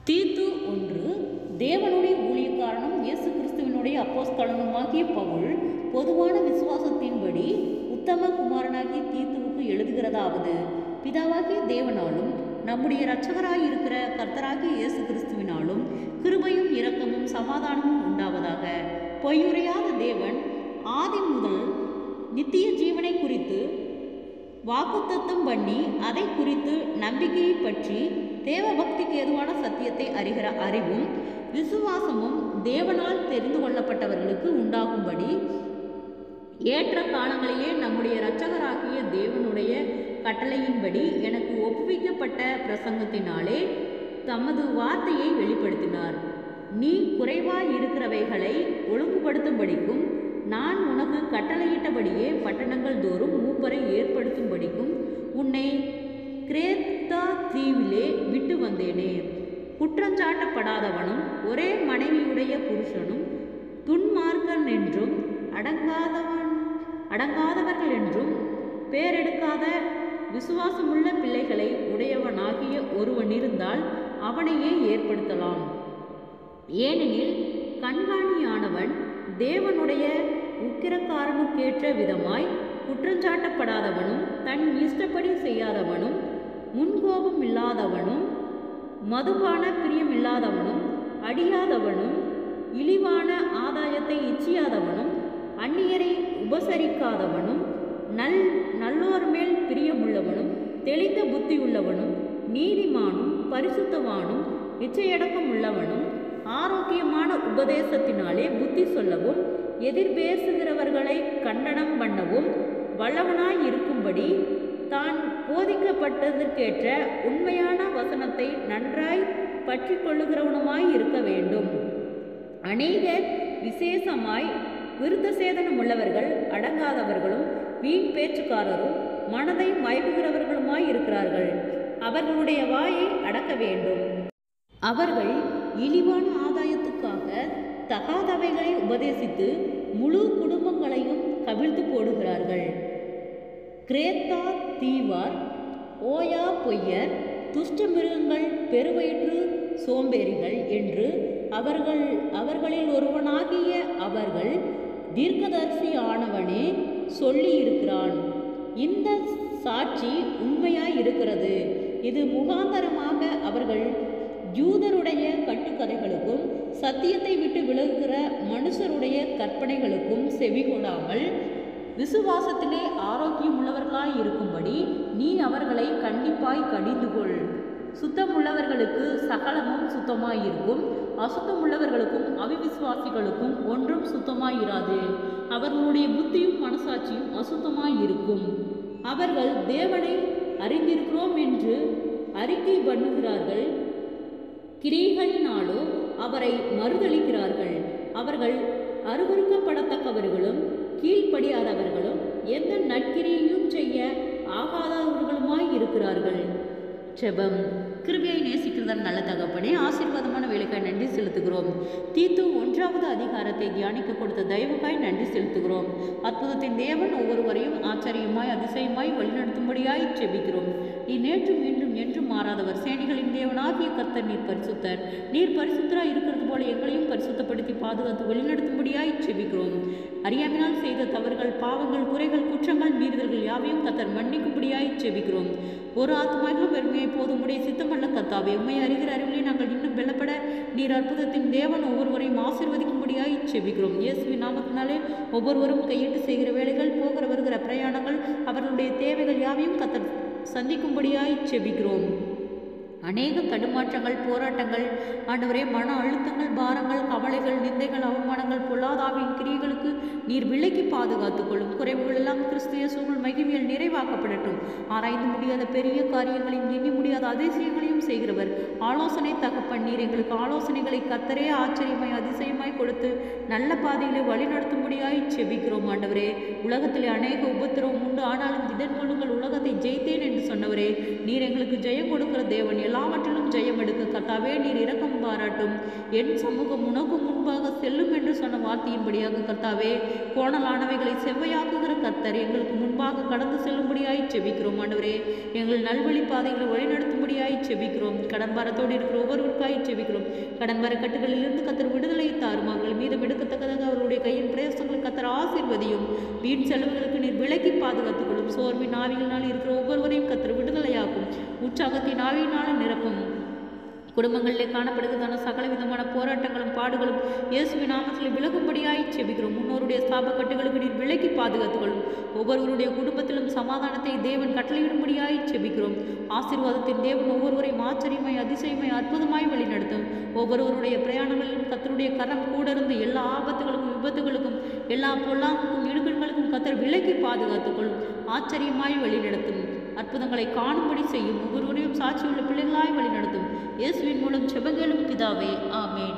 தீத்து ஒன்று. தேவனுடைய ஊழியக்காரனும் இயேசு கிறிஸ்துவினுடைய அப்போஸ்தலனுமாகிய பவுல் பொதுவான விசுவாசத்தின்படி உத்தம குமாரனாகிய தீத்துவுக்கு எழுதுகிறதாவது: பிதாவாகிய தேவனாலும் நம்முடைய இரட்சகராயிருக்கிற கர்த்தராகிய இயேசு கிறிஸ்துவினாலும் கிருபையும் இரக்கமும் சமாதானமும் உண்டாவதாக. பொய்யுரையாத தேவன் ஆதி முதல் நித்திய ஜீவனை குறித்து வாக்குத்தத்தம் பண்ணி அதை குறித்து நம்பிக்கையை பற்றி தேவ பக்திக்கு ஏதுவான சத்தியத்தை அறிகிற அறிவும் விசுவாசமும் தேவனால் தெரிந்து கொள்ளப்பட்டவர்களுக்கு உண்டாகும்படி ஏற்ற காலங்களிலே நம்முடைய இரட்சகராகிய தேவனுடைய கட்டளையின்படி எனக்கு ஒப்புவிக்கப்பட்ட பிரசங்கத்தினாலே தமது வார்த்தையை வெளிப்படுத்தினார். நீ குறைவாய் இருக்கிறவைகளை ஒழுங்குபடுத்தும்படிக்கும் நான் உனக்கு கட்டளையிட்டபடியே பட்டணங்கள் தோறும் மூப்பரை ஏற்படுத்தும்படிக்கும் உன்னை கிரேத்தா தீவிலே விட்டு வந்தேனே. குற்றஞ்சாட்டப்படாதவனும் ஒரே மனைவியுடைய புருஷனும் துன்மார்க்கன் என்றும் அடங்காதவர்கள் என்றும் பேரெடுக்காத விசுவாசமுள்ள பிள்ளைகளை உடையவனாகிய ஒருவன் இருந்தால் அவனையே ஏற்படுத்தலாம். ஏனெனில் கண்காணியானவன் தேவனுடைய உக்கிரக்காரனுக்கேற்ற விதமாய் குற்றஞ்சாட்டப்படாதவனும் தன் இஷ்டப்படி செய்யாதவனும் முன்கோபம் இல்லாதவனும் மதுபான பிரியமில்லாதவனும் அடியாதவனும் இழிவான ஆதாயத்தை இச்சியாதவனும் அந்நியரை உபசரிக்காதவனும் நல்லோர் மேல் பிரியமுள்ளவனும் தெளிந்த புத்தியுள்ளவனும் நீதிமானும் பரிசுத்தவானும் இச்சையடக்கம் உள்ளவனும் ஆரோக்கியமான உபதேசத்தினாலே புத்தி சொல்லவும் எதிர்பேசுகிறவர்களை கண்டனம் பண்ணவும் வல்லவனாய் இருக்கும்படி தான் போதிக்கப்பட்டதற்கேற்ற உண்மையான வசனத்தை நன்றாய் பற்றி கொள்ளுகிறவனுமாய் இருக்க வேண்டும். அநேகர் விசேஷமாய் விருத்த சேதனம் உள்ளவர்கள் அடங்காதவர்களும் வீண் பேச்சுக்காரரும் மனதை மயக்குகிறவர்களுமாய் இருக்கிறார்கள். அவர்களுடைய வாயை அடக்க வேண்டும். அவர்கள் இழிவான ஆதாயத்துக்காக தகாதவைகளை உபதேசித்து முழு குடும்பங்களையும் கவிழ்த்து போடுகிறார்கள். கிரேத்தா தீவார், ஓயா பொய்யர், துஷ்ட மிருகங்கள், பெருவயிற்று சோம்பேறிகள் என்று அவர்களில் ஒருவனாகிய அவர்கள் தீர்க்கதரிசி ஆனவனே சொல்லி இருக்கிறான். இந்த சாட்சி உண்மையாய் இருக்கிறது. இது முகாந்தரமாக அவர்கள் யூதருடைய கட்டுக்கதைகளுக்கும் சத்தியத்தை விட்டு விலகுகிற மனுஷருடைய கற்பனைகளுக்கும் செவிகொடாமல் விசுவாசத்திலே ஆரோக்கியமுள்ளவர்களாய் இருக்கும்படி நீ அவர்களை கண்டிப்பாய் கடிந்து கொள். சுத்தமுள்ளவர்களுக்கு சகலமும் சுத்தமாயிருக்கும், அசுத்தமுள்ளவர்களுக்கும் அவிவிசுவாசிகளுக்கும் ஒன்றும் சுத்தமாயிராது. அவர்களுடைய புத்தியும் மனசாட்சியும் அசுத்தமாயிருக்கும். அவர்கள் தேவனை அறிந்திருக்கிறோம் என்று அறிக்கை பண்ணுகிறார்கள், கிரியைகளினாலோ அவரை மறுதளிக்கிறார்கள். அவர்கள் அருவருக்கப்படத்தக்கவர்களும் கீழ்ப்படியாதவர்களும் எந்த நற்கிரியையும் செய்ய ஆகாதவர்களுமாய் இருக்கிறார்கள். ஜெபம். கிருபையை நேசிக்கிறதன் நல்ல தகப்பனே, ஆசீர்வாதமான வேலைக்காய் நன்றி செலுத்துகிறோம். தீத்து 1வது அதிகாரத்தை தியானிக்க கொடுத்த தயவுக்காய் நன்றி செலுத்துகிறோம். அற்புதத்தின் தேவன் ஒவ்வொருவரையும் ஆச்சரியமாய் அதிசயமாய் வழிநடத்தும்படியாய் ஜெபிக்கிறோம். நீ நேற்றும் மீண்டும் என்றும் மாறாதவர், சேனைகளின் தேவனாகிய கர்த்தர் நீர் பரிசுத்தர். நீர் பரிசுத்தராய் இருக்கிறது போல எங்களையும் பரிசுத்தப்படுத்தி பாதுகாத்து வழிநடத்தும்படியாய் ஜெபிக்கிறோம். அறியாமையினால் செய்த தவறுகள், பாவங்கள், குறைகள், குற்றங்கள், மீறுதல்கள் யாவையும் கர்த்தர் மன்னிக்கும்படியாய் ஜெபிக்கிறோம். ஒரு ஆத்மாவிலும் வெறுமையை போதும் உடைய சித்தமல்ல கர்த்தாவே, உண்மை அறிகிற அறிவிலே நாங்கள் இன்னும் வெல்லப்பட நீர் அற்புதத்தின் தேவன் ஒவ்வொருவரையும் ஆசீர்வதிக்கும்படியாய் ஜெபிக்கிறோம். இயேசுவின் நாமத்தினாலே ஒவ்வொருவரும் கையிட்டு செய்கிற வேலைகள், போகிற வருகிற பிரயாணங்கள், அவர்களுடைய தேவைகள் யாவையும் கர்த்தர் சந்திக்கும்படியாய் ஜெபிக்கிறோம். அநேக தடுமாற்றங்கள், போராட்டங்கள், ஆண்டவரே, மன அழுத்தங்கள், பாரங்கள், கவலைகள், நிந்தைகள், அவமானங்கள், பொல்லாதாவின் கிரியைகளுக்கு நீர் விலக்கி பாதுகாத்துக் கொள்ளும். குறைவுகள் எல்லாம் கிறிஸ்து இயேசுவுக்குள் மகிமையில் நிறைவாக்கப்படட்டும். ஆராய்ந்து முடியாத பெரிய காரியங்களையும் எண்ணி முடியாத அதிசயங்களையும் செய்கிறவர், ஆலோசனை தகப்பன், நீர் எங்களுக்கு ஆலோசனைகளை கர்த்தரே ஆச்சரியமாய் அதிசயமாய் கொடுத்து நல்ல பாதையிலே வழிநடத்தும்படியாய் செபிக்கிறோம். ஆண்டவரே, உலகத்திலே அநேக உபத்திரவம் உண்டு, ஆனாலும் இதன் மூலங்கள் உலகத்தை ஜெயித்தேன் என்று சொன்னவரே, நீர் எங்களுக்கு ஜெயம் கொடுக்கிற தேவன். எல்லாவற்றிலும் ஜெயம் எடுக்க கர்த்தாவே நீர் இரக்கம் பாராட்டும். என் சமூகம் உனக்கு முன்பாக செல்லும் என்று சொன்ன வார்த்தையின்படியாக கர்த்தாவே கோணலானவைகளை செவ்வையாக்குகிற கர்த்தர் எங்களுக்கு முன்பாக கடந்து செல்லும்படியாய் செபிக்கிறோம். ஆண்டவரே எங்கள் நல்வழி பாதைகளை வழிநடத்தும்படியாய் செபிக்கிறோம். கடன்பாரத்தோடு இருக்கிற ஒவ்வொருவருக்காய் செபிக்கிறோம். கடன்பார கட்டுகளிலிருந்து கர்த்தர் விடுதலை தாரும். அவர்கள் மீதம் எடுக்கத்தக்கதாக அவருடைய கையின் பிரயாசங்களை கர்த்தர் ஆசீர்வதியும். வீண் செலவுகளுக்கு நீர் விலக்கி பாதுகாத்துக் கொள்ளும். சோர்வின் ஆவியினால் இருக்கிற ஒவ்வொருவரையும் கர்த்தர் விடுதலையாக்கும். உற்சாகத்தின் ஆவியினால் நிரப்பும். குடும்பங்களிலே காணப்படுகிறதான சகல விதமான போராட்டங்களும் பாடுகளும் இயேசுவின் நாமத்தில் விலகும்படியாய் செபிக்கிறோம். முன்னோருடைய சாபக்கட்டுகளுக்கு நீர் விலக்கி பாதுகாத்துக்கொள்ளும். ஒவ்வொருவருடைய குடும்பத்திலும் சமாதானத்தை தேவன் கட்டளையிடும்படியாய் செபிக்கிறோம். ஆசீர்வாதத்தின் தேவன் ஒவ்வொருவரையும் ஆச்சரியமாய் அதிசயமாய் அற்புதமாய் வழிநடத்தும். ஒவ்வொருவருடைய பிரயாணங்களிலும் கர்த்தருடைய கரம் கூட இருந்து எல்லா ஆபத்துகளுக்கும் விபத்துகளுக்கும் எல்லா பொல்லாங்குக்கும் இடுக்கண்களுக்கும் கர்த்தர் விலக்கி பாதுகாத்துக்கொள்ளும். ஆச்சரியமாய் வழிநடத்தும். அற்புதங்களை காணும்படி செய்யும். ஒவ்வொருவரையும் சாட்சியுள்ள பிள்ளைகளாய் வழிநடத்தும். இயேசுவின் மூலம் ஜெபங்களும் பிதாவே, ஆமேன்.